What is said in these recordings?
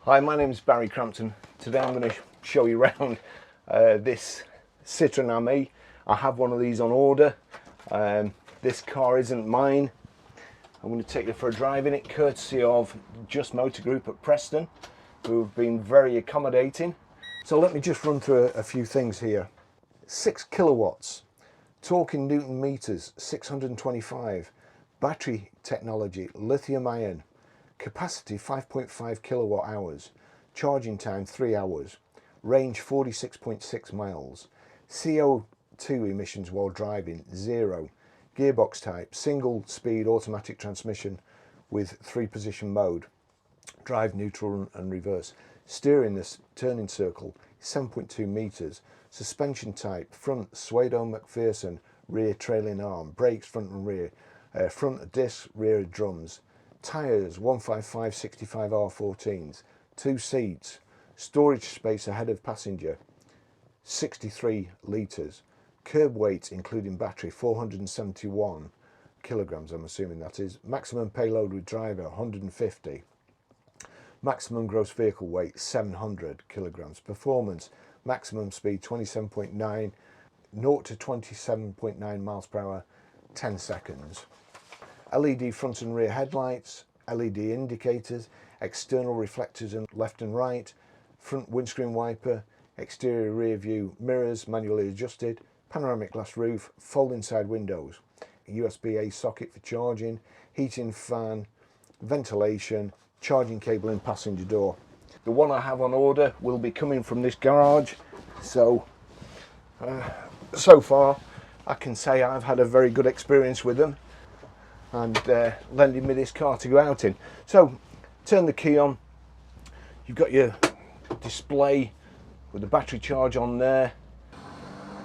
Hi, my name is Barry Crampton. Today I'm going to show you around this Citroen Ami. I have one of these on order. This car isn't mine. I'm going to take you for a drive in it, courtesy of Just Motor Group at Preston, who've been very accommodating. So let me just run through a few things here. 6 kilowatts, torque in Newton meters, 625, battery technology, lithium ion, capacity 5.5 kilowatt hours, charging time 3 hours, range 46.6 miles, CO2 emissions while driving 0, gearbox type single speed automatic transmission with 3-position mode, drive neutral and reverse, steering this turning circle 7.2 meters, suspension type front Suedo McPherson, rear trailing arm, brakes front and rear, front disc, rear drums, tyres 155 65 R14s, 2 seats, storage space ahead of passenger 63 litres, curb weight including battery 471 kilograms, I'm assuming that is, maximum payload with driver 150, maximum gross vehicle weight 700 kilograms, performance maximum speed 27.9, 0 to 27.9 miles per hour, 10 seconds. LED front and rear headlights, LED indicators, external reflectors in left and right, front windscreen wiper, exterior rear view mirrors manually adjusted, panoramic glass roof, folding side windows, USB-A socket for charging, heating fan, ventilation, charging cable in passenger door. The one I have on order will be coming from this garage, so far I can say I've had a very good experience with them and lending me this car to go out in. So turn the key on, you've got your display with the battery charge on there.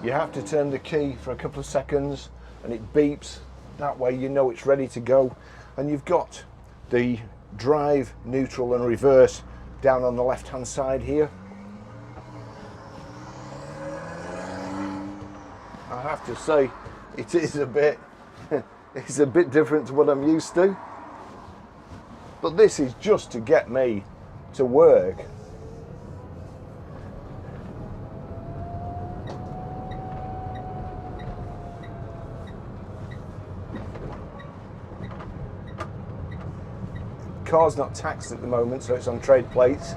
You have to turn the key for a couple of seconds and it beeps, that way you know it's ready to go. And you've got the drive, neutral and reverse down on the left hand side here. I have to say it is a bit it's a bit different to what I'm used to, but this is just to get me to work. Car's not taxed at the moment, so it's on trade plates.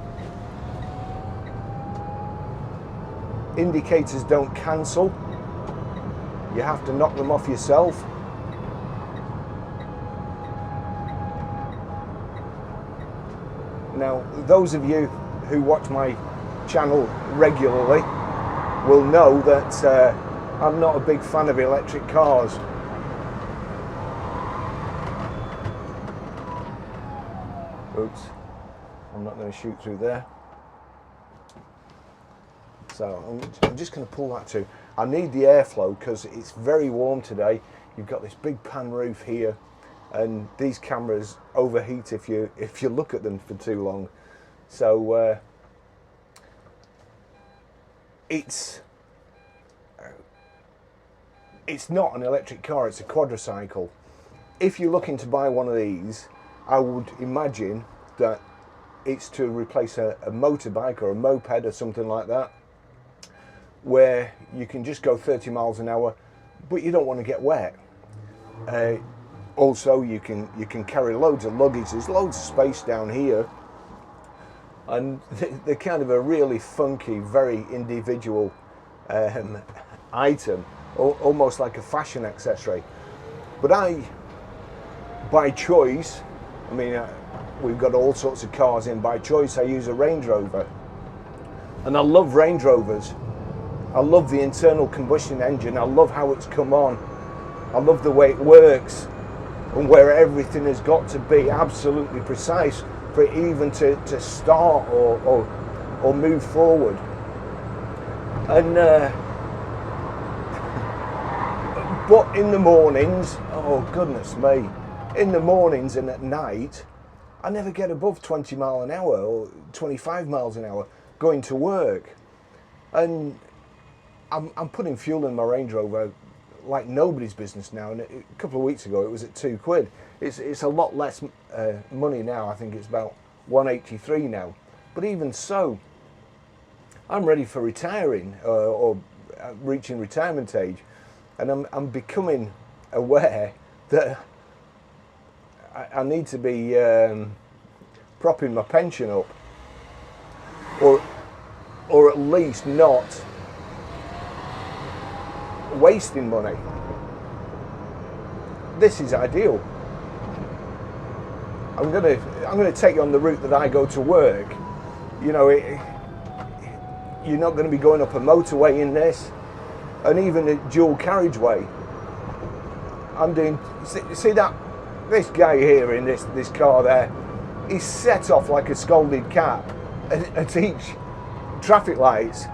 Indicators don't cancel, you have to knock them off yourself. Now, those of you who watch my channel regularly will know that I'm not a big fan of electric cars. Oops, I'm not going to shoot through there. So I'm just going to pull that too. I need the airflow because it's very warm today. You've got this big pan roof here, and these cameras overheat if you look at them for too long. So it's not an electric car, it's a quadricycle. If you're looking to buy one of these, I would imagine that it's to replace a motorbike or a moped or something like that, where you can just go 30 miles an hour, but you don't want to get wet. Also, you can carry loads of luggage. There's loads of space down here, and they're kind of a really funky, very individual item, almost like a fashion accessory. But by choice, I mean, we've got all sorts of cars in. By choice, I use a Range Rover, and I love Range Rovers. I love the internal combustion engine. I love how it's come on. I love the way it works, and where everything has got to be absolutely precise for it even to start or move forward. And but in the mornings, oh goodness me, in the mornings and at night, I never get above 20 miles an hour or 25 miles an hour going to work. And I'm putting fuel in my Range Rover like nobody's business now, and a couple of weeks ago it was at £2. It's a lot less money now. I think it's about 183 now, But even so, I'm ready for retiring or reaching retirement age, and I'm becoming aware that I need to be propping my pension up, or at least not wasting money. This is ideal. I'm gonna take you on the route that I go to work. You know, you're not going to be going up a motorway in this, and even a dual carriageway. I'm doing. See that this guy here in this car there, he's set off like a scolded cat at each traffic lights,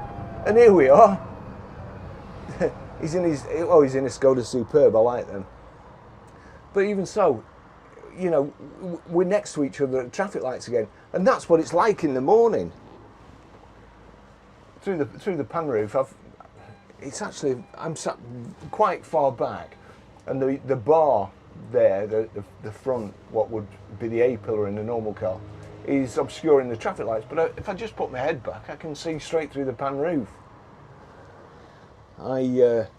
and here we are. He's in a Skoda Superb. I like them. But even so, you know, we're next to each other at traffic lights again, and that's what it's like in the morning. Through the pan roof, I'm sat quite far back, and the bar there, the front, what would be the A-pillar in a normal car, is obscuring the traffic lights. But if I just put my head back, I can see straight through the pan roof. Here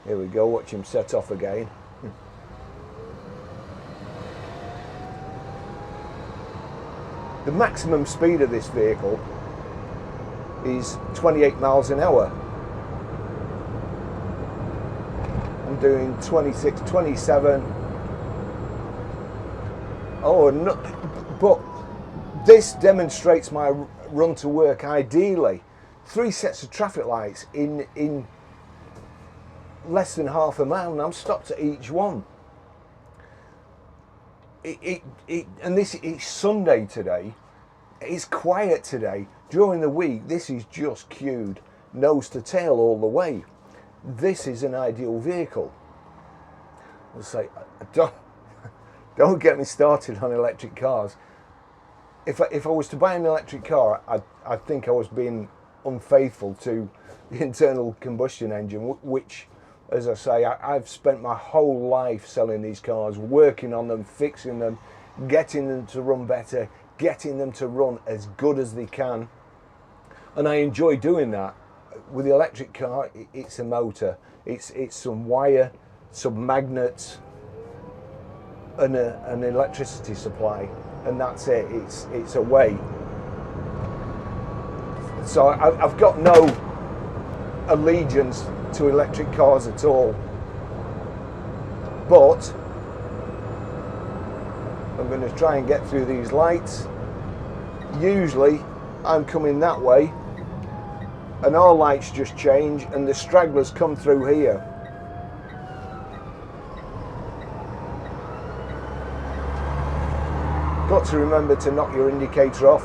we go. Watch him set off again. The maximum speed of this vehicle is 28 miles an hour. I'm doing 26, 27. Oh, no, but this demonstrates my run to work ideally. 3 sets of traffic lights in less than half a mile, and I'm stopped at each one. And it's Sunday today. It's quiet today. During the week, this is just queued nose to tail all the way. This is an ideal vehicle. I'll say, don't get me started on electric cars. If I was to buy an electric car, I think I was being unfaithful to the internal combustion engine, which, as I say, I've spent my whole life selling these cars, working on them, fixing them, getting them to run better, getting them to run as good as they can. And I enjoy doing that. With the electric car, it's a motor. It's some wire, some magnets, and an electricity supply, and that's it. It's a way. So I've got no allegiance to electric cars at all. But I'm going to try and get through these lights. Usually I'm coming that way, and our lights just change and the stragglers come through here. Got to remember to knock your indicator off.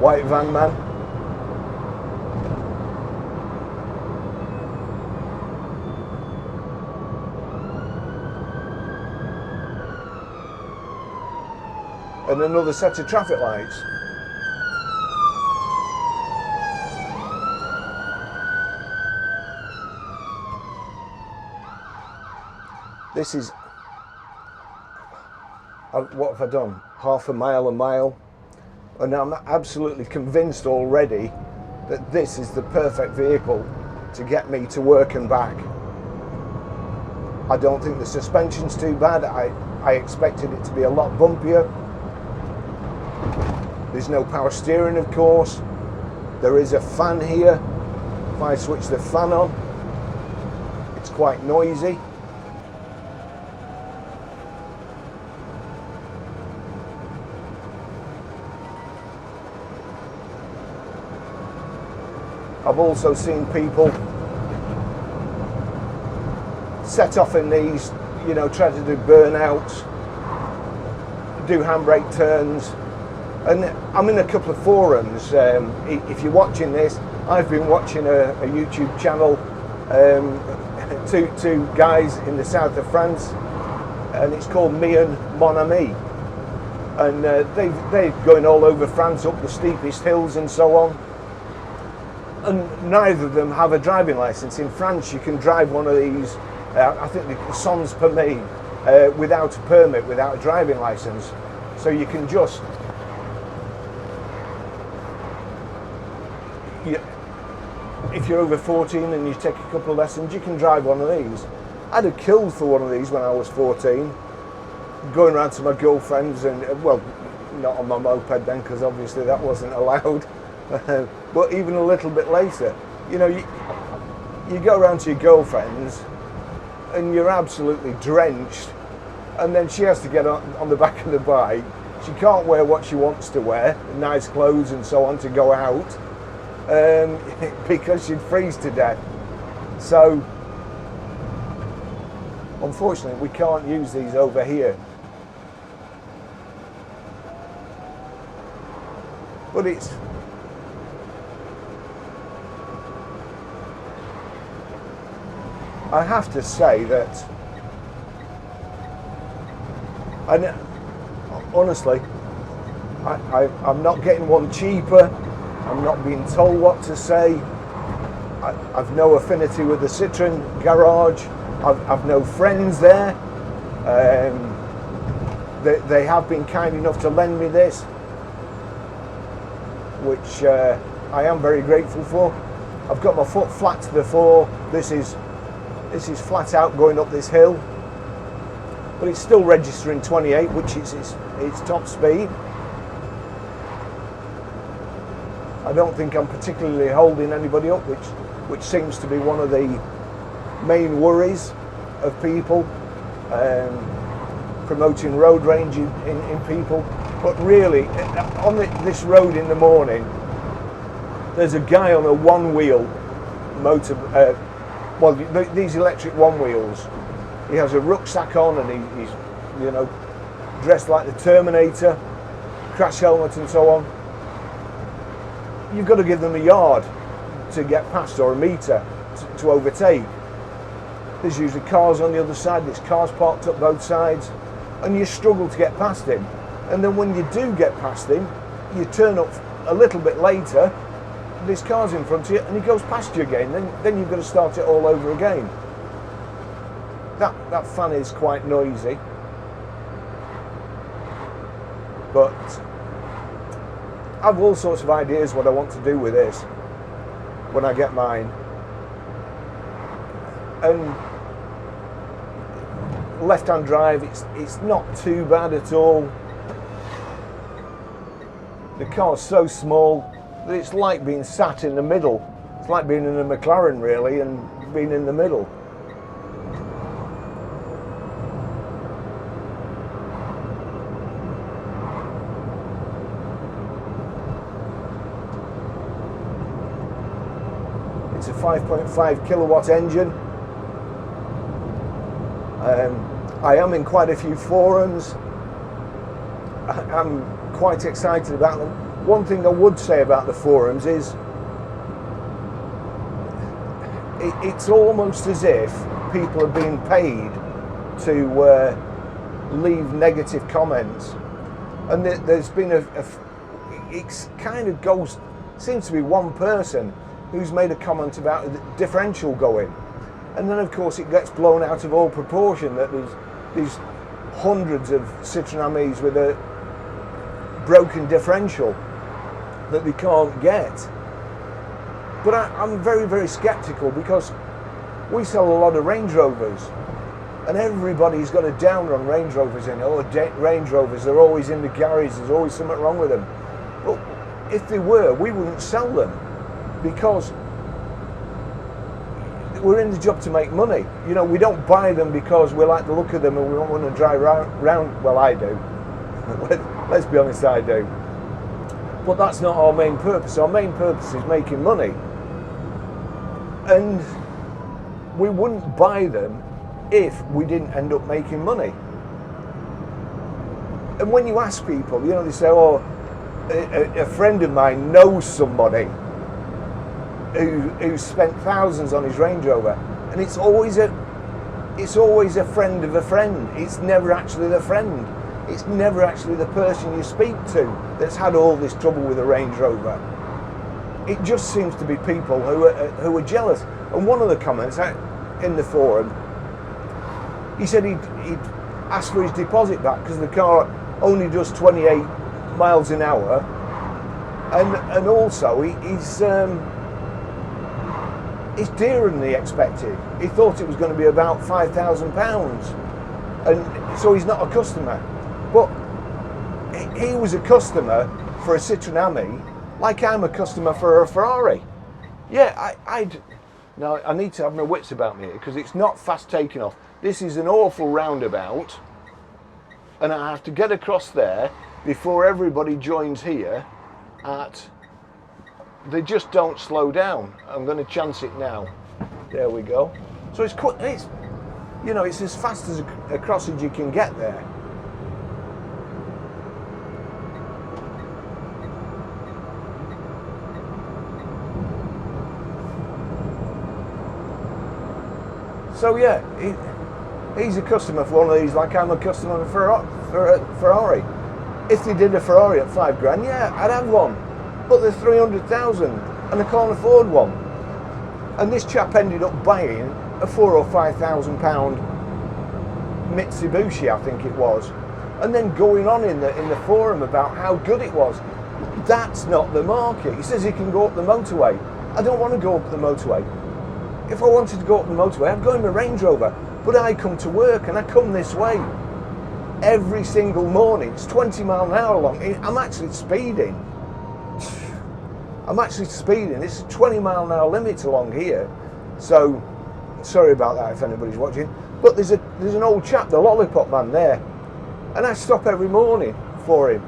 White van man. And another set of traffic lights. This is, what have I done? Half a mile, and I'm absolutely convinced already that this is the perfect vehicle to get me to work and back. I don't think the suspension's too bad. I expected it to be a lot bumpier. There's no power steering, of course. There is a fan here. If I switch the fan on, it's quite noisy. I've also seen people set off in these, you know, try to do burnouts, do handbrake turns, and I'm in a couple of forums. If you're watching this, I've been watching a YouTube channel, two guys in the south of France, and it's called Me and Mon Ami, and they're going all over France, up the steepest hills and so on. And neither of them have a driving license. In France, you can drive one of these I think the sans permis, without a permit, without a driving license. So you can just, if you're over 14 and you take a couple of lessons, you can drive one of these. I'd have killed for one of these when I was 14, going around to my girlfriends, and well, not on my moped then, because obviously that wasn't allowed, but even a little bit later, you know, you go around to your girlfriend's and you're absolutely drenched, and then she has to get on the back of the bike. She can't wear what she wants to wear, nice clothes and so on, to go out, because she'd freeze to death. So unfortunately we can't use these over here. But I have to say that, honestly, I'm not getting one cheaper. I'm not being told what to say. I've no affinity with the Citroen garage. I've no friends there. They have been kind enough to lend me this, which I am very grateful for. I've got my foot flat to the floor. This is flat out going up this hill, but it's still registering 28, which is its top speed. I don't think I'm particularly holding anybody up, which seems to be one of the main worries of people, promoting road rage in people. But really, on this road in the morning, there's a guy on a one-wheel motor, these electric one-wheels. He has a rucksack on, and he's, you know, dressed like the Terminator, crash helmet and so on. You've got to give them a yard to get past, or a metre to overtake. There's usually cars on the other side, there's cars parked up both sides, and you struggle to get past him. And then when you do get past him, you turn up a little bit later, there's cars in front of you, and he goes past you again. Then you've got to start it all over again. That fan is quite noisy, but I've all sorts of ideas what I want to do with this when I get mine. And left-hand drive, it's not too bad at all. The car's so small that it's like being sat in the middle. It's like being in a McLaren, really, and being in the middle. It's a 5.5 kilowatt engine. I am in quite a few forums. I'm quite excited about them. One thing I would say about the forums is it's almost as if people are being paid to leave negative comments, and there's been it's kind of seems to be one person who's made a comment about the differential going, and then of course it gets blown out of all proportion that there's hundreds of Citroen Amis with a broken differential that they can't get. But I'm very, very sceptical, because we sell a lot of Range Rovers, and everybody's got a downer on Range Rovers in. Oh, Range Rovers, they're always in the garage, there's always something wrong with them. But if they were, we wouldn't sell them, because we're in the job to make money. You know, we don't buy them because we like the look of them and we don't want to drive round. Well, I do. Let's be honest, I do. But that's not our main purpose. Our main purpose is making money. And we wouldn't buy them if we didn't end up making money. And when you ask people, you know, they say, oh, a friend of mine knows somebody who spent thousands on his Range Rover, and it's always a friend of a friend. It's never actually the friend. It's never actually the person you speak to that's had all this trouble with a Range Rover. It just seems to be people who are jealous. And one of the comments in the forum, He said he'd asked for his deposit back because the car only does 28 miles an hour, and also it's dearer than he expected. He thought it was going to be about £5,000, and so he's not a customer. But he was a customer for a Citroen Ami, like I'm a customer for a Ferrari. Yeah, I need to have my wits about me because it's not fast taking off. This is an awful roundabout, and I have to get across there before everybody joins here they just don't slow down. I'm going to chance it now. There we go. So it's quick. It's as fast as across as you can get there. So yeah, he's a customer for one of these, like I'm a customer for a Ferrari. If they did a Ferrari at £5,000, yeah, I'd have one. But they're 300,000 and I can't afford one. And this chap ended up buying a £4,000 or £5,000 Mitsubishi, I think it was, and then going on in the forum about how good it was. That's not the market. He says he can go up the motorway. I don't want to go up the motorway. If I wanted to go up the motorway, I'd go in my Range Rover. But I come to work and I come this way every single morning. It's 20 mile an hour long. I'm actually speeding. It's a 20 mile an hour limit along here. So, sorry about that if anybody's watching. But there's an old chap, the lollipop man there. And I stop every morning for him.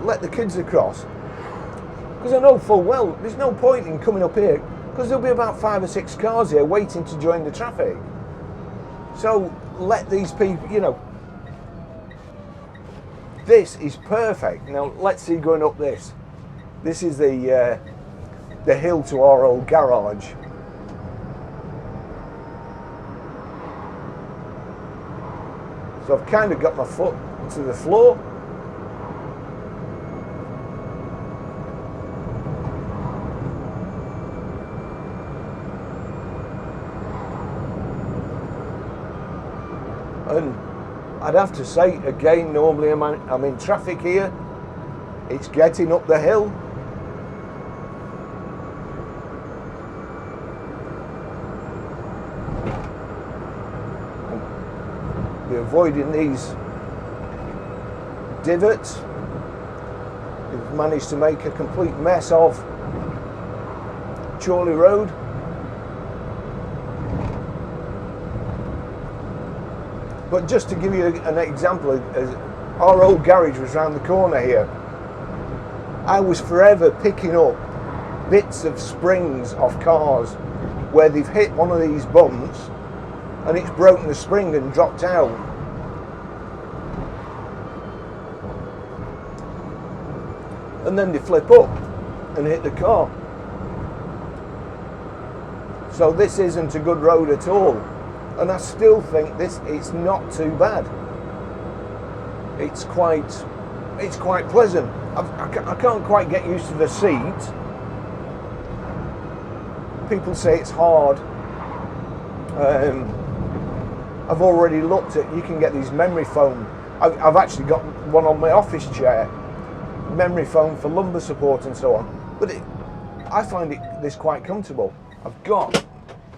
Let the kids across. Because I know full well there's no point in coming up here because there'll be about 5 or 6 cars here waiting to join the traffic. So let these people, this is perfect. Now let's see going up this. This is the hill to our old garage. So I've kind of got my foot to the floor. And I'd have to say again, normally I'm in traffic here. It's getting up the hill. We're avoiding these divots. We've managed to make a complete mess of Chorley Road. But just to give you an example, our old garage was round the corner here. I was forever picking up bits of springs off cars where they've hit one of these bumps and it's broken the spring and dropped out. And then they flip up and hit the car. So this isn't a good road at all. And I still think it's not too bad. It's quite pleasant. I can't quite get used to the seat. People say it's hard. I've already looked at, you can get these memory foam. I've actually got one on my office chair. Memory foam for lumbar support and so on. But I find this quite comfortable.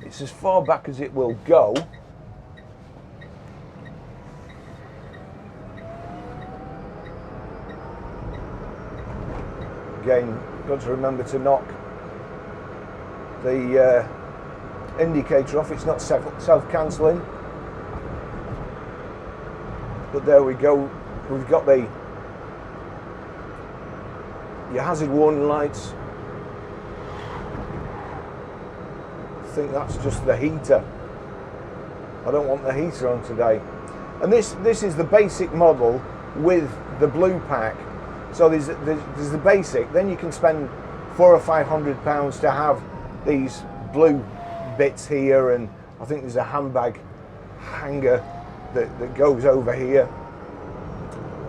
It's as far back as it will go. Again, got to remember to knock the indicator off. It's not self-cancelling. But there we go. We've got your hazard warning lights. I think that's just the heater. I don't want the heater on today. And this is the basic model with the blue pack. So there's the basic. Then you can spend £400 or £500 to have these blue bits here, and I think there's a handbag hanger that goes over here.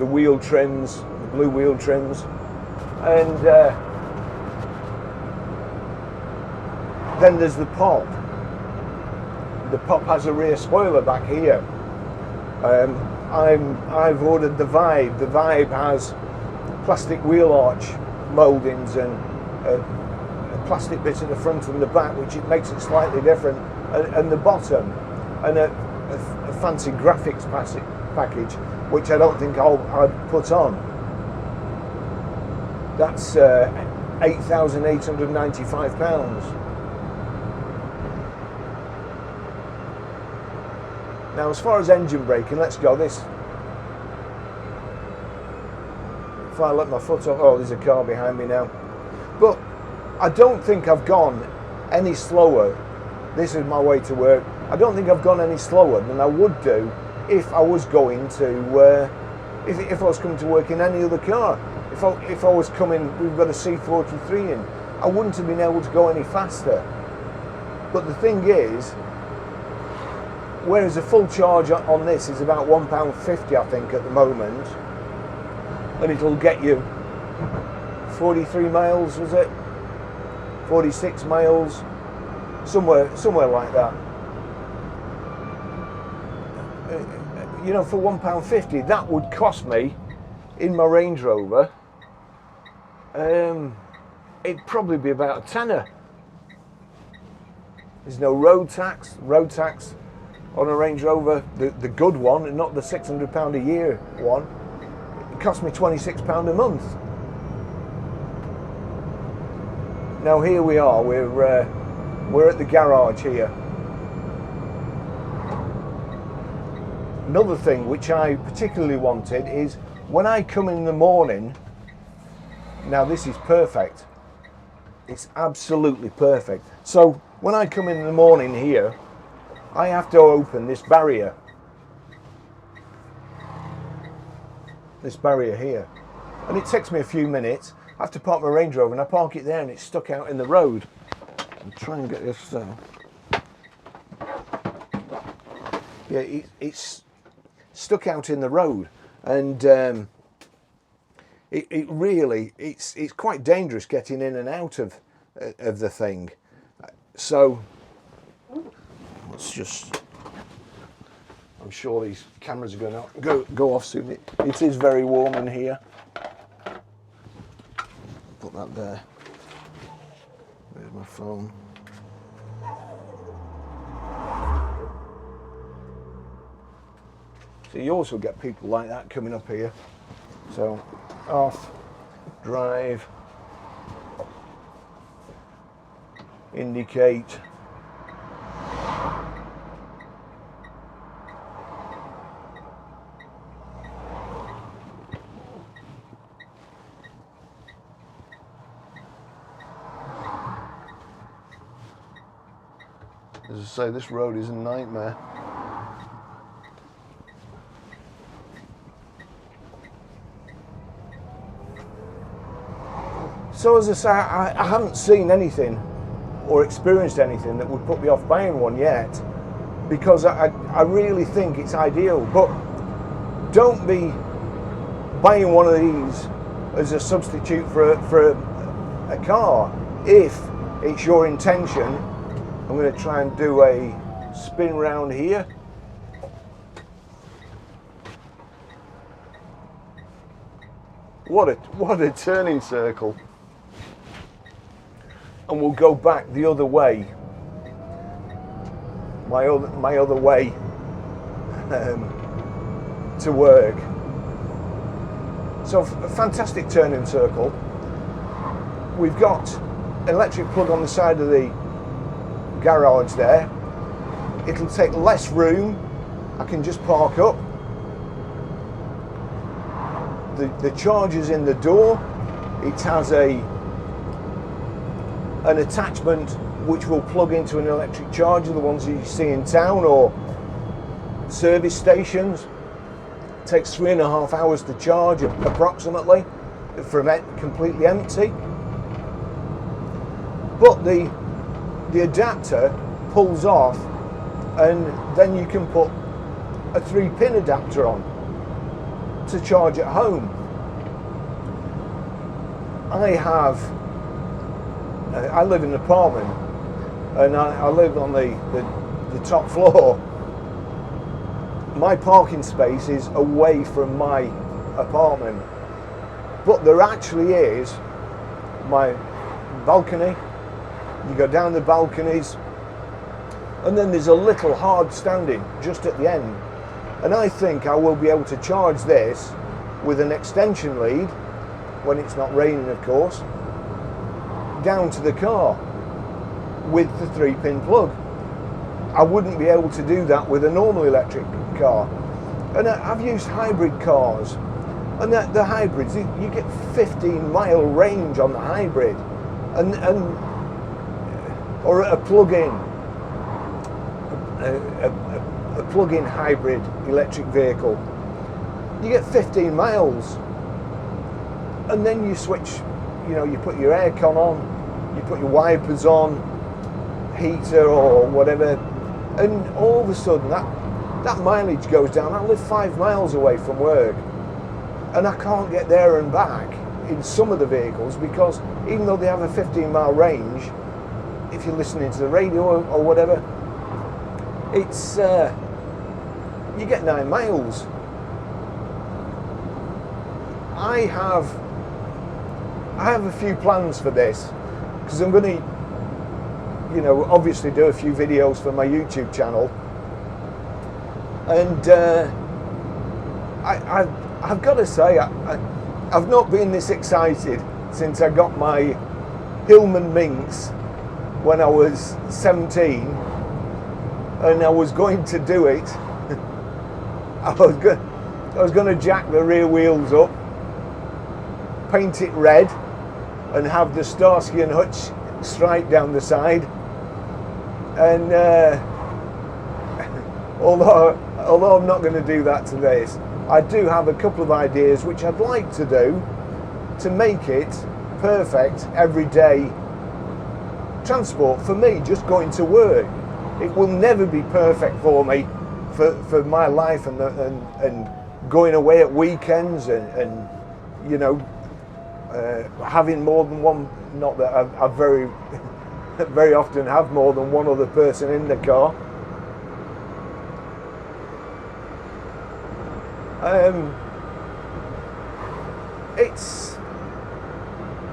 The wheel trims, the blue wheel trims, and then there's the pop. The pop has a rear spoiler back here, I've ordered the Vibe. The Vibe has plastic wheel arch mouldings and plastic bits in the front and the back, which it makes it slightly different, and the bottom, and a fancy graphics package, which I don't think I'd put on. That's £8,895. Now, as far as engine braking, let's go this. If I let my foot off, oh, there's a car behind me now. But I don't think I've gone any slower. This is my way to work. I don't think I've gone any slower than I would do if I was going to, if I was coming to work in any other car. If I was coming, we've got a C43 in, I wouldn't have been able to go any faster. But the thing is, whereas a full charge on this is about £1.50, I think, at the moment, and it'll get you 43 miles, was it? 46 miles, somewhere like that. You know, for £1.50, that would cost me, in my Range Rover, it'd probably be about a tenner. There's no road tax. Road tax on a Range Rover, the good one, and not the £600 a year one, it cost me £26 a month. Now here we are, we're at the garage here. Another thing which I particularly wanted is when I come in the morning, now this is perfect, it's absolutely perfect. So when I come in the morning here, I have to open this barrier here, and it takes me a few minutes. I have to park my Range Rover, and I park it there and it's stuck out in the road. I'll try and get this down. Yeah, it's stuck out in the road, and it really, it's quite dangerous getting in and out of the thing. So let's just, I'm sure these cameras are going to go off soon. It is very warm in here. Put that there. There's my phone. So you also get people like that coming up here. So off, drive, indicate. As I say, this road is a nightmare. So as I say, I haven't seen anything or experienced anything that would put me off buying one yet, because I really think it's ideal. But don't be buying one of these as a substitute for a car if it's your intention. I'm going to try and do a spin round here. What a turning circle. And we'll go back the other way. My other way to work. So a fantastic turning circle. We've got an electric plug on the side of the garage there. It'll take less room. I can just park up. The charger's in the door. It has an attachment which will plug into an electric charger, the ones you see in town or service stations. It takes 3.5 hours to charge approximately from completely empty. But the adapter pulls off, and then you can put a 3-pin adapter on to charge at home. I live in an apartment, and I live on the top floor. my parking space is away from my apartment, but there actually is my balcony. You go down the balconies, and then there's a little hard standing just at the end, and I think I will be able to charge this with an extension lead, when it's not raining of course, down to the car with the 3-pin plug. I wouldn't be able to do that with a normal electric car. And I've used hybrid cars, and the hybrids, you get 15-mile range on the hybrid, and or a plug-in, a plug-in hybrid electric vehicle. You get 15 miles, and then you switch. You know, you put your aircon on, you put your wipers on, heater or whatever, and all of a sudden that mileage goes down. I live 5 miles away from work, and I can't get there and back in some of the vehicles, because even though they have a 15-mile range, if you're listening to the radio or whatever, it's you get 9 miles. I have a few plans for this, because I'm going to, you know, obviously do a few videos for my YouTube channel, and I've got to say I've not been this excited since I got my Hillman Minx when I was 17, and I was going to do it. I was going to jack the rear wheels up, paint it red, and have the Starsky and Hutch stripe down the side. And although I'm not going to do that today, I do have a couple of ideas which I'd like to do to make it perfect everyday transport for me, just going to work. It will never be perfect for me for my life and going away at weekends and you know, having more than one. Not that I very very often have more than one other person in the car.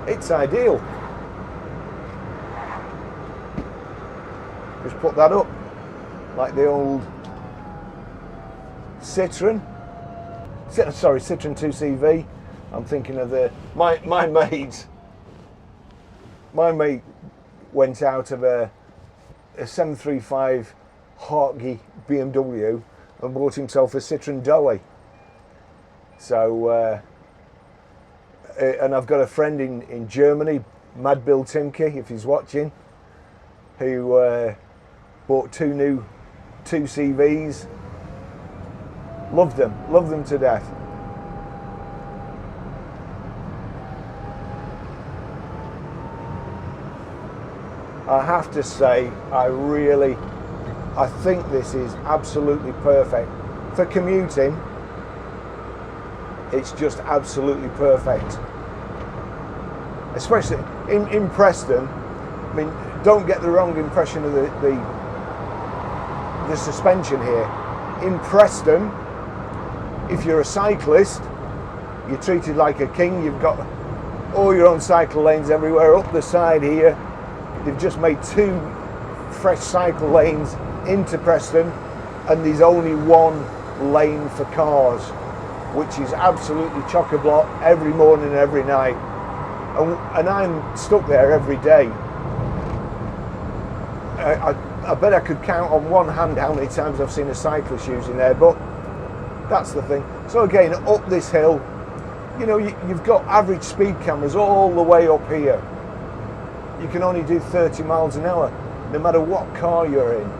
It's ideal. Just put that up like the old Citroen. Sorry, Citroen 2CV. I'm thinking of my mate. My mate went out of a 735 Hartke BMW and bought himself a Citroen Dolly. So, and I've got a friend in Germany, Mad Bill Timke, if he's watching, who bought two new 2CVs. Loved them to death. I have to say, I think this is absolutely perfect. For commuting, it's just absolutely perfect. Especially in Preston. I mean, don't get the wrong impression of the suspension here. In Preston, if you're a cyclist, you're treated like a king. You've got all your own cycle lanes everywhere. Up the side here, they've just made 2 fresh cycle lanes into Preston, and there's only 1 lane for cars, which is absolutely chock-a-block every morning and every night. And I'm stuck there every day. I bet I could count on one hand how many times I've seen a cyclist using there, but that's the thing. So again, up this hill, you know, you've got average speed cameras all the way up here. You can only do 30 miles an hour, no matter what car you're in.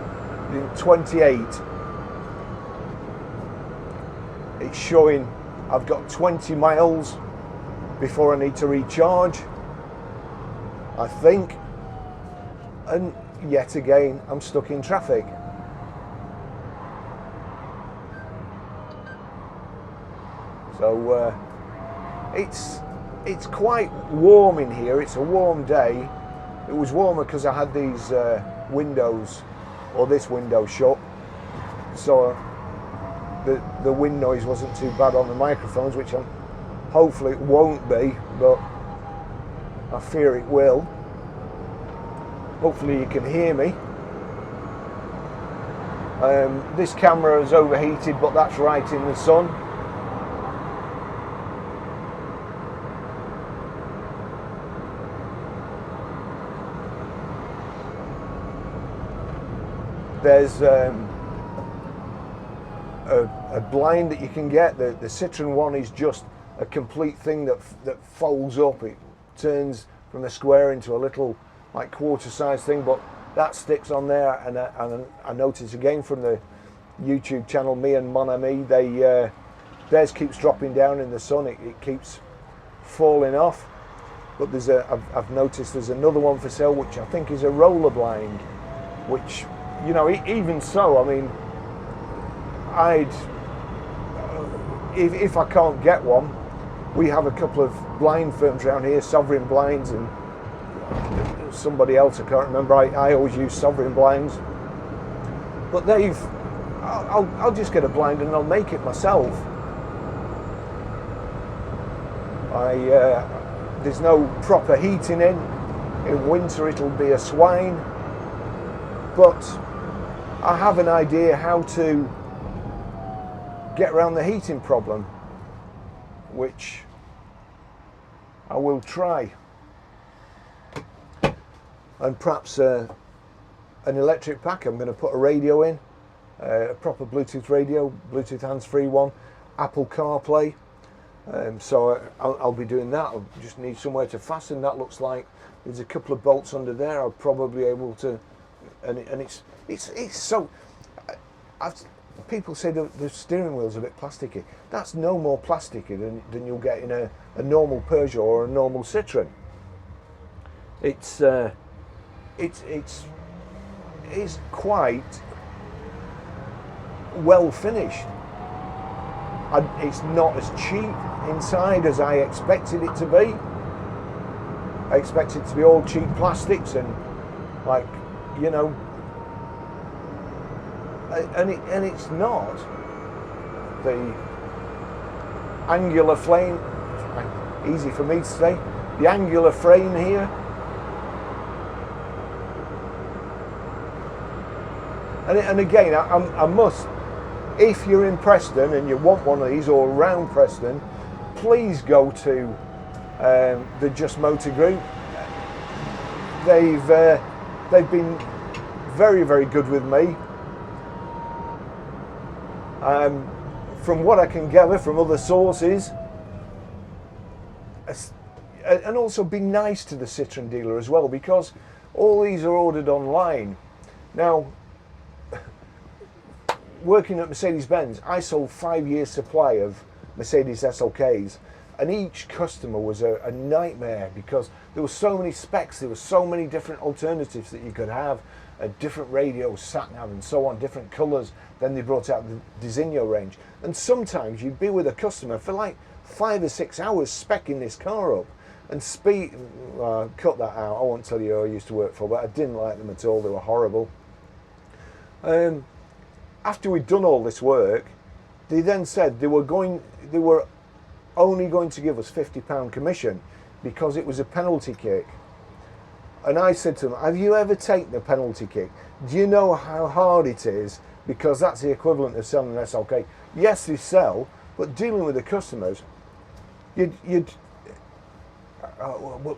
28. It's showing I've got 20 miles before I need to recharge, I think. And yet again, I'm stuck in traffic. So it's quite warm in here. It's a warm day. It was warmer because I had these windows, or this window shut, so the wind noise wasn't too bad on the microphones, which hopefully it won't be, but I fear it will. Hopefully you can hear me. This camera is overheated, but that's right in the sun. There's a blind that you can get. The Citroen one is just a complete thing that folds up. It turns from a square into a little like quarter size thing, but that sticks on there. And I noticed again from the YouTube channel Me and Mon Ami, theirs keeps dropping down in the sun. It keeps falling off. But I've noticed there's another one for sale, which I think is a roller blind, which, you know, even so, I mean, if I can't get one, we have a couple of blind firms around here, Sovereign Blinds, and somebody else I can't remember. I always use Sovereign Blinds, but I'll just get a blind and I'll make it myself. There's no proper heating in winter it'll be a swine, but I have an idea how to get around the heating problem, which I will try. And perhaps an electric pack. I'm going to put a radio in, a proper Bluetooth radio, Bluetooth hands-free one, Apple CarPlay. So I'll be doing that. I'll just need somewhere to fasten. That looks like there's a couple of bolts under there. I'll probably be able to, and it's so. People say the steering wheel's a bit plasticky. That's no more plasticky than you'll get in a normal Peugeot or a normal Citroen. It's quite well finished. It's not as cheap inside as I expected it to be. I expected it to be all cheap plastics and, like, you know, and it's not. The angular frame, easy for me to say, the angular frame here, and again, I must, if you're in Preston and you want one of these or around Preston, please go to the Just Motor Group. They've been very, very good with me. From what I can gather from other sources, and also be nice to the Citroen dealer as well, because all these are ordered online. Now, working at Mercedes-Benz, I sold 5 years supply of Mercedes SLKs, and each customer was a nightmare because there were so many specs, there were so many different alternatives that you could have, different radios, sat-nav and so on, different colours. Then they brought out the Designo range, and sometimes you'd be with a customer for like 5 or 6 hours speccing this car up, and cut that out, I won't tell you who I used to work for, but I didn't like them at all. They were horrible. After we'd done all this work, they then said they were only going to give us £50 commission because it was a penalty kick. And I said to them, have you ever taken a penalty kick? Do you know how hard it is? Because that's the equivalent of selling an SLK. Yes, they sell, but dealing with the customers, when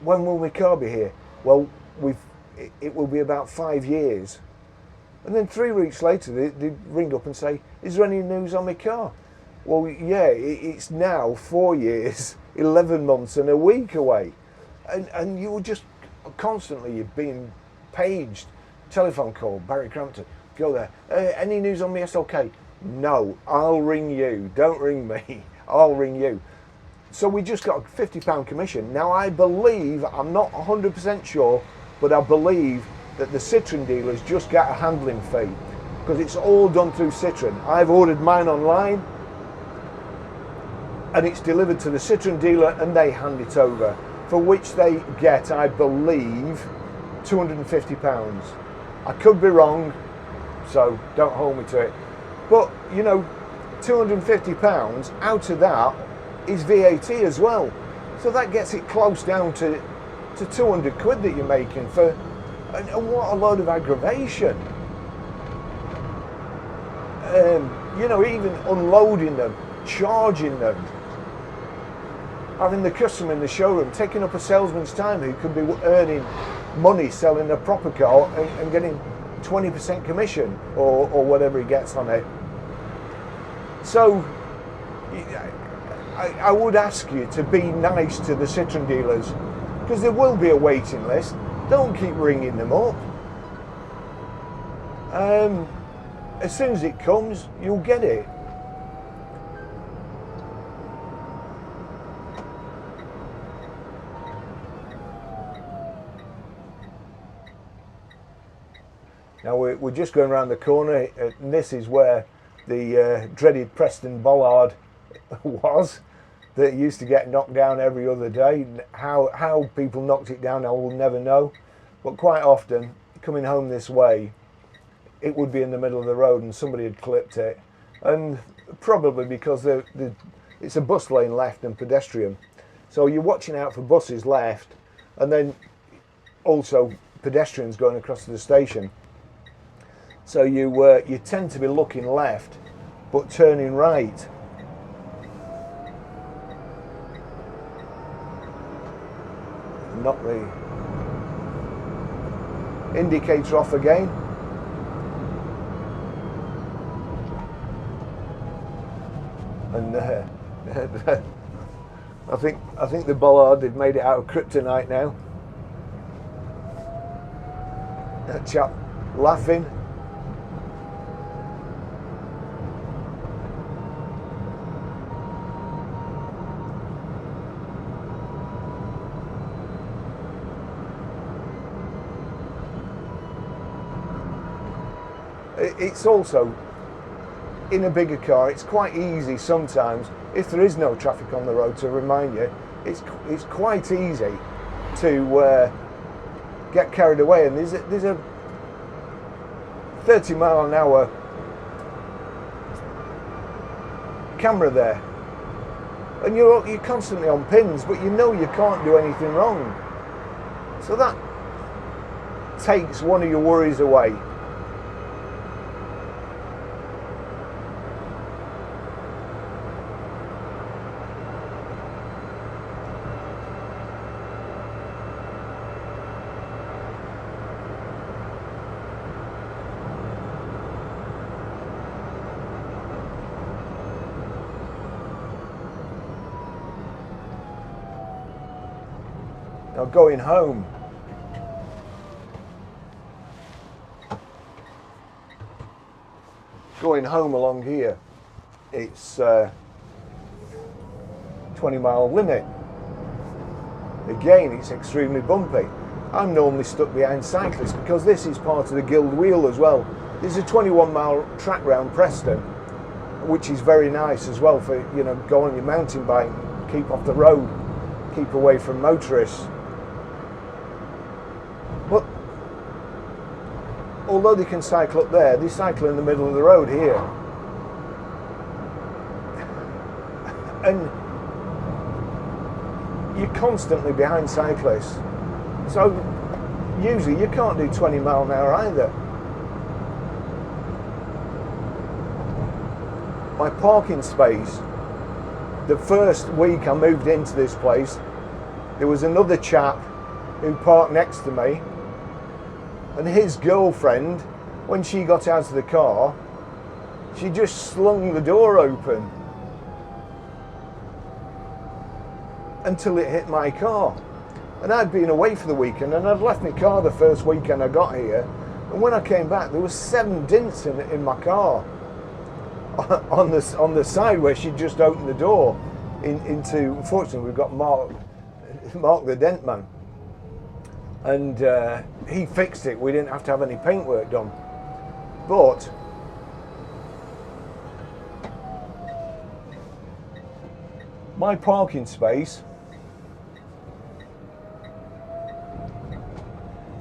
will my car be here? Well, it will be about 5 years. And then 3 weeks later, they ring up and say, is there any news on my car? Well, yeah, it's now 4 years, 11 months and a week away. And you were just constantly, you're being paged, telephone call, Barry Crampton, go there. Any news on my SLK? No, I'll ring you. Don't ring me, I'll ring you. So we just got a £50 commission. Now I believe, I'm not 100% sure, but I believe that the Citroen dealers just get a handling fee because it's all done through Citroen. I've ordered mine online and it's delivered to the Citroen dealer and they hand it over, for which they get, I believe, £250. I could be wrong, so don't hold me to it. But, you know, £250, out of that is VAT as well. So that gets it close down to 200 quid that you're making for, and what a load of aggravation. You know, even unloading them, charging them, having the customer in the showroom, taking up a salesman's time who could be earning money selling a proper car and getting 20% commission or whatever he gets on it. So I would ask you to be nice to the Citroen dealers, because there will be a waiting list. Don't keep ringing them up. As soon as it comes, you'll get it. Now we're just going around the corner, and this is where the dreaded Preston bollard was, that used to get knocked down every other day. How people knocked it down, I will never know. But quite often, coming home this way, it would be in the middle of the road and somebody had clipped it. And probably because it's a bus lane left and pedestrian. So you're watching out for buses left, and then also pedestrians going across to the station. So you tend to be looking left, but turning right. Knock the indicator off again. And I think the bollard had made it out of kryptonite now. That chap laughing. It's also, in a bigger car, it's quite easy sometimes, if there is no traffic on the road, to remind you, it's quite easy to get carried away. And there's a 30 mile an hour camera there, and you're constantly on pins, but you know you can't do anything wrong. So that takes one of your worries away. Now going home, along here, it's 20 mile limit. Again, it's extremely bumpy. I'm normally stuck behind cyclists because this is part of the Guild Wheel as well. There's a 21 mile track round Preston, which is very nice as well for, you know, go on your mountain bike, keep off the road, keep away from motorists. But although they can cycle up there, they cycle in the middle of the road here. And you're constantly behind cyclists. So usually you can't do 20 mile an hour either. My parking space, the first week I moved into this place, there was another chap who parked next to me, and his girlfriend, when she got out of the car, she just slung the door open until it hit my car. And I'd been away for the weekend, and I'd left my car the first weekend I got here, and when I came back there was 7 dents in my car on the side where she just opened the door into. Unfortunately, we've got Mark the dent man, and he fixed it. We didn't have to have any paintwork done. But my parking space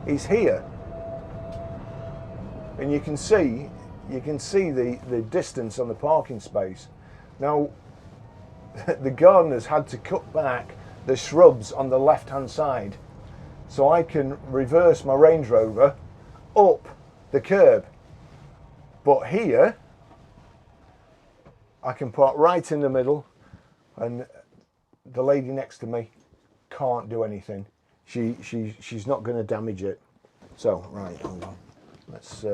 is here, and you can see you can see the distance on the parking space. Now, the gardeners had to cut back the shrubs on the left-hand side so I can reverse my Range Rover up the curb. But here, I can park right in the middle, and the lady next to me can't do anything. She's not going to damage it. So, right, hold on. Let's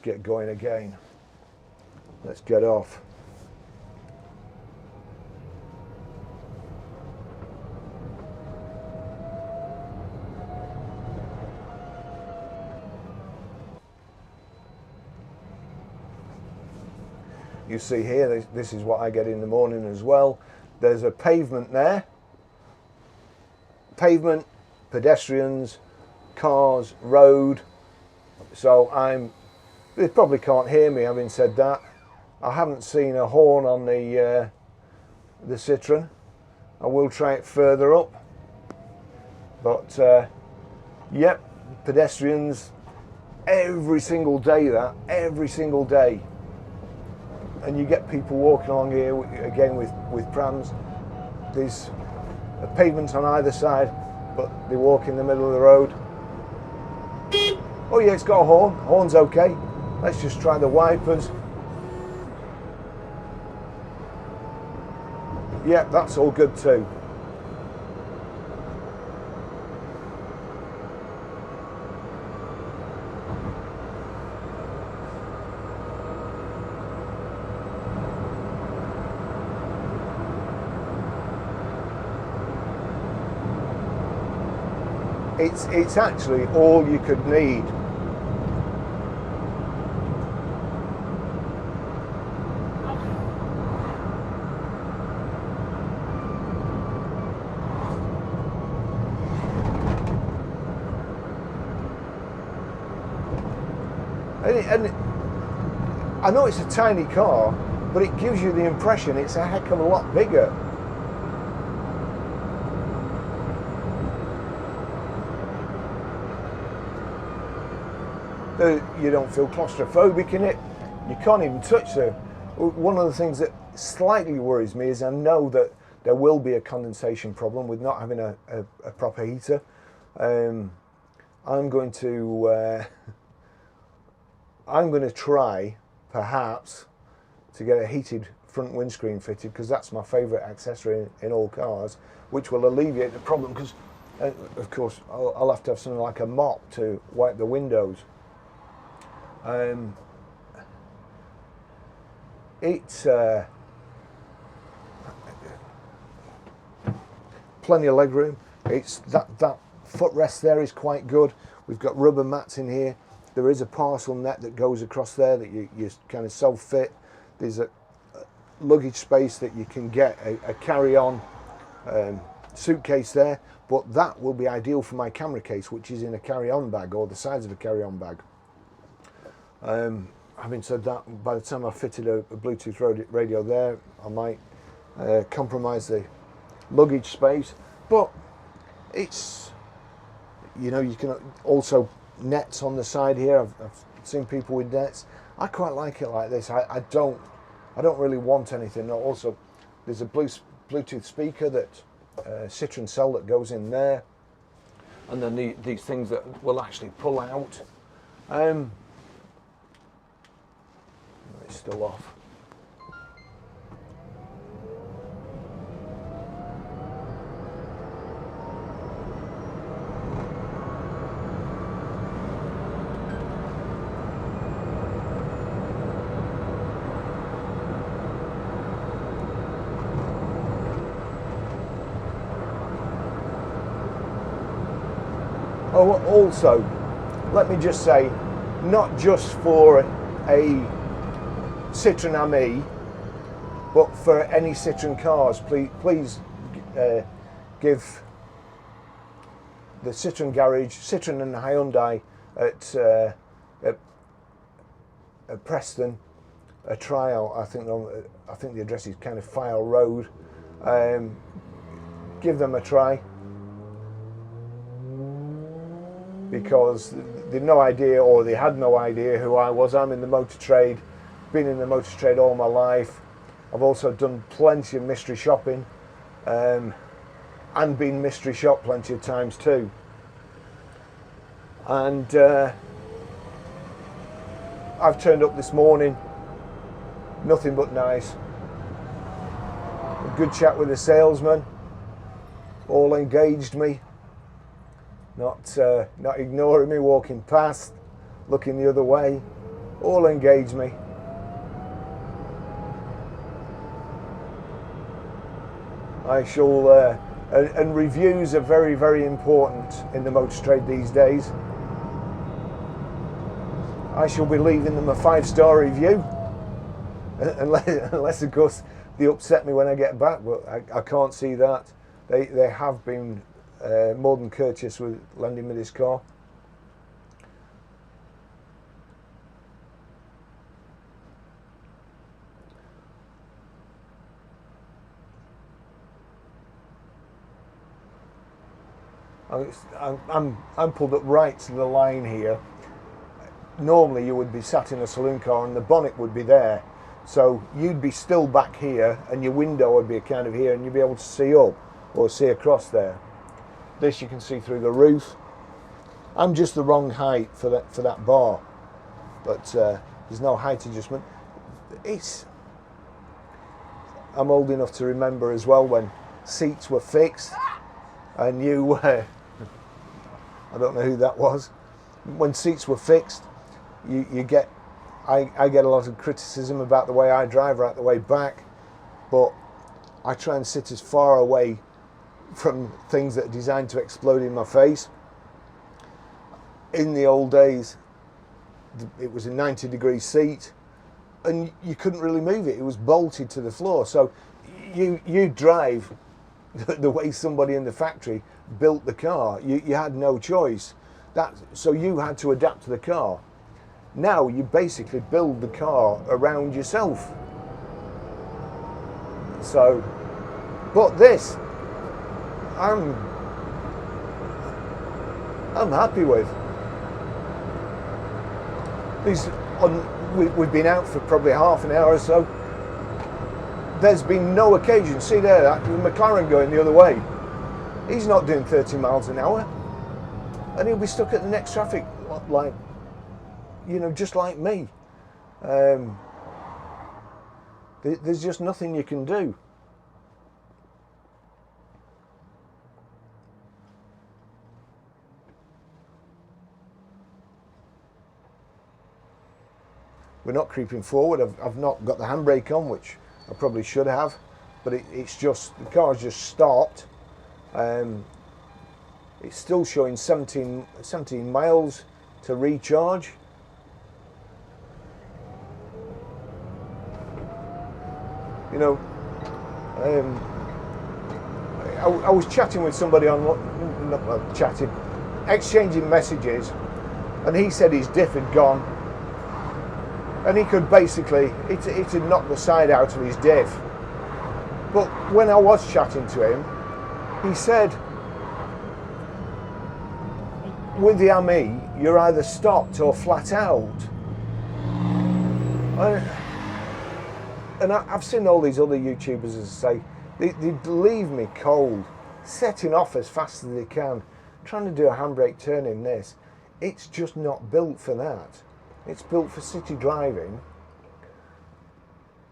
get going again. Let's get off. You see here, this is what I get in the morning as well. There's a pavement there. Pavement, pedestrians, cars, road. So they probably can't hear me having said that. I haven't seen a horn on the Citroen. I will try it further up. But yep, pedestrians every single day, every single day. And you get people walking along here again with prams. There's a pavement on either side, but they walk in the middle of the road. Oh yeah, it's got a horn. Horn's okay. Let's just try the wipers. Yeah, that's all good too. It's actually all you could need. And I know it's a tiny car, but it gives you the impression it's a heck of a lot bigger. You don't feel claustrophobic in it. You can't even touch it. One of the things that slightly worries me is I know that there will be a condensation problem with not having a proper heater. I'm going to try perhaps to get a heated front windscreen fitted, because that's my favourite accessory in all cars, which will alleviate the problem, because of course I'll have to have something like a mop to wipe the windows. It's plenty of legroom. It's that footrest there is quite good. We've got rubber mats in here. There is a parcel net that goes across there that you kind of self-fit. There's a luggage space that you can get a carry-on suitcase there, but that will be ideal for my camera case, which is in a carry-on bag or the size of a carry-on bag. Having said that, by the time I've fitted a Bluetooth radio there, I might compromise the luggage space. But it's, you know, you can also nets on the side here. I've seen people with nets. I quite like it like this. I don't really want anything. Also, there's a Bluetooth speaker that Citroen sell that goes in there, and then these things that will actually pull out. It's still off. Oh, also, let me just say, not just for a Citroen AME, but for any Citroen cars, please give the Citroen garage, Citroen and Hyundai at Preston a trial. I think the address is kind of File Road. Give them a try. because they'd no idea, or they had no idea who I was. I'm in the motor trade, been in the motor trade all my life. I've also done plenty of mystery shopping, and been mystery shopped plenty of times too. And I've turned up this morning, nothing but nice. A good chat with the salesman, all engaged me, not ignoring me, walking past, looking the other way, all engaged me. I shall, and reviews are very, very important in the motor trade these days. I shall be leaving them a 5-star review, unless of course they upset me when I get back, but I can't see that. They have been more than courteous with lending me this car. I'm pulled up right to the line here. Normally you would be sat in a saloon car and the bonnet would be there, so you'd be still back here and your window would be kind of here and you'd be able to see up or see across there. This you can see through the roof. I'm just the wrong height for that bar, but there's no height adjustment. I'm old enough to remember as well when seats were fixed and you I don't know who that was. When seats were fixed, I get a lot of criticism about the way I drive right the way back, but I try and sit as far away from things that are designed to explode in my face. In the old days, it was a 90-degree seat and you couldn't really move it. It was bolted to the floor. So you drive the way somebody in the factory built the car. You had no choice. So you had to adapt to the car. Now you basically build the car around yourself. So, but this, I'm happy with. We've been out for probably half an hour or so. There's been no occasion. See there, that McLaren going the other way. He's not doing 30 miles an hour, and he'll be stuck at the next traffic light, just like me. There's just nothing you can do. We're not creeping forward. I've not got the handbrake on, which I probably should have, but it's just, the car's just stopped. It's still showing 17 miles to recharge. I was chatting with somebody exchanging messages, and he said his diff had gone, and he could basically, it had knocked the side out of his diff. But when I was chatting to him, he said, with the AMI, you're either stopped or flat out. And I've seen all these other YouTubers, as I say, they leave me cold, setting off as fast as they can, trying to do a handbrake turn in this. It's just not built for that. It's built for city driving,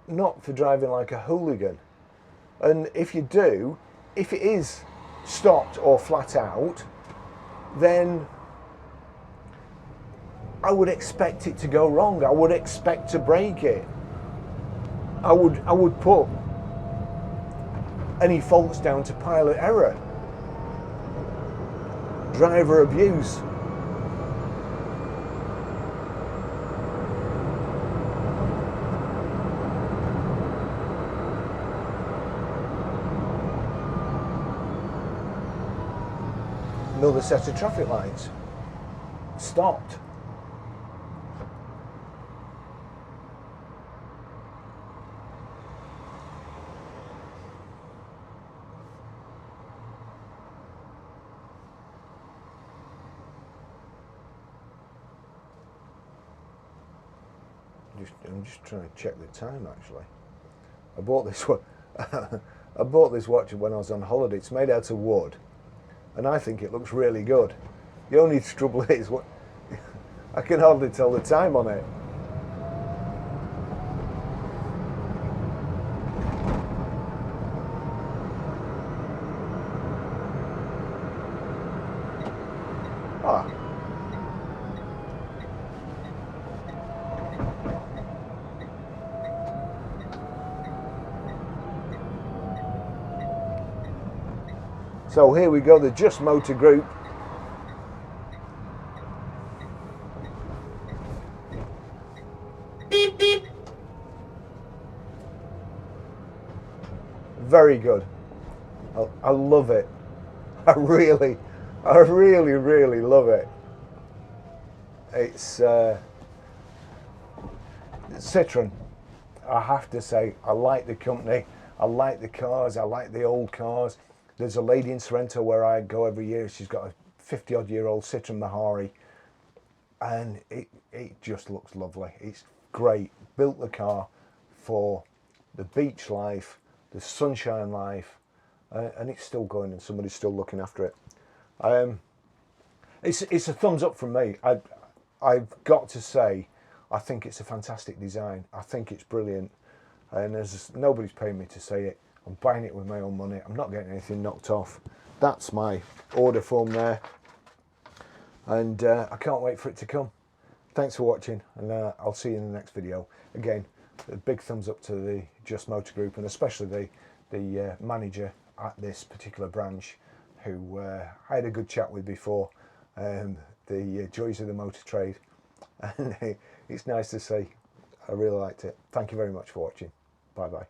not for driving like a hooligan. And if it is stopped or flat out, then I would expect it to go wrong. I would expect to break it. I would put any faults down to pilot error, driver abuse. Another set of traffic lights stopped. I'm just trying to check the time actually. I bought this one. I bought this watch when I was on holiday. It's made out of wood, and I think it looks really good. The only trouble is what I can hardly tell the time on it. Ah. So here we go, the Just Motor group. Very good. I love it. I really love it. It's Citroen. I have to say, I like the company. I like the cars. I like the old cars. There's a lady in Sorrento where I go every year. She's got a 50-odd-year-old Citroen Mahari, and it just looks lovely. It's great. Built the car for the beach life, the sunshine life, and it's still going, and somebody's still looking after it. It's a thumbs up from me. I've got to say, I think it's a fantastic design. I think it's brilliant, and nobody's paying me to say it. I'm buying it with my own money. I'm not getting anything knocked off. That's my order form there, and I can't wait for it to come. Thanks for watching, and I'll see you in the next video. Again, a big thumbs up to the Just Motor Group, and especially the manager at this particular branch, who I had a good chat with before, the joys of the motor trade, and it's nice to see. I really liked it. Thank you very much for watching. Bye bye.